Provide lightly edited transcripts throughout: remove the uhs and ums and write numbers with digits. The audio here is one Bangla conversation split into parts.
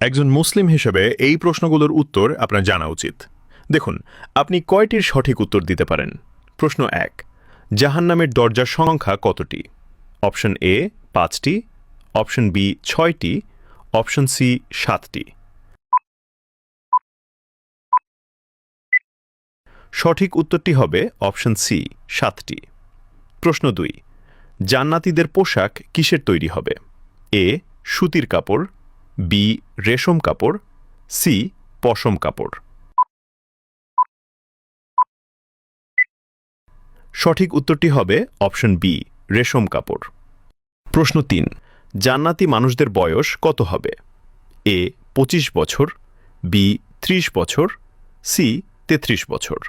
একজন মুসলিম হিসেবে এই প্রশ্নগুলোর উত্তর আপনার জানা উচিত। দেখুন, আপনি কয়টির সঠিক উত্তর দিতে পারেন। প্রশ্ন ১, জাহান্নামের দরজার সংখ্যা কতটি? অপশন এ ৫টি, অপশন বি ৬টি, অপশন সি ৭টি। সঠিক উত্তরটি হবে অপশন সি ৭টি। প্রশ্ন ২, জান্নাতীদের পোশাক কিসের তৈরি হবে? এ সুতির কাপড়, বি রেশম কাপড়, সি পশম কাপড়। সঠিক উত্তরটি হবে অপশন বি রেশম কাপড়। প্রশ্ন ৩, জান্নাতি মানুষদের বয়স কত হবে? এ ২৫ বছর, বি ৩০ বছর, সি ৩৩ বছর।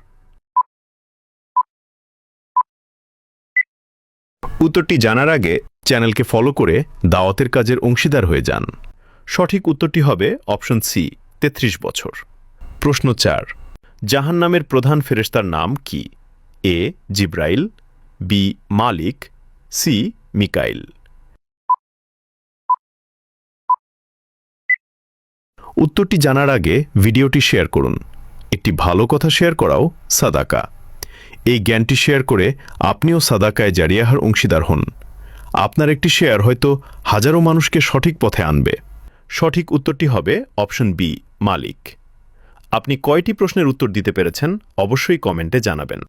উত্তরটি জানার আগে চ্যানেলকে ফলো করে দাওয়াতের কাজের অংশীদার হয়ে যান। সঠিক উত্তরটি হবে অপশন সি ৩৩ বছর। প্রশ্ন ৪, জাহান্নামের প্রধান ফেরেশতার নাম কি? এ জিব্রাইল, বি মালিক, সি মিকাইল। উত্তরটি জানার আগে ভিডিওটি শেয়ার করুন। একটি ভালো কথা শেয়ার করাও সাদাকা। এই জ্ঞানটি শেয়ার করে আপনিও সাদাকায় জারিয়াহার অংশীদার হন। আপনার একটি শেয়ার হয়তো হাজারো মানুষকে সঠিক পথে আনবে। সঠিক উত্তরটি হবে অপশন বি মালিক। আপনি কয়টি প্রশ্নের উত্তর দিতে পেরেছেন অবশ্যই কমেন্টে জানাবেন।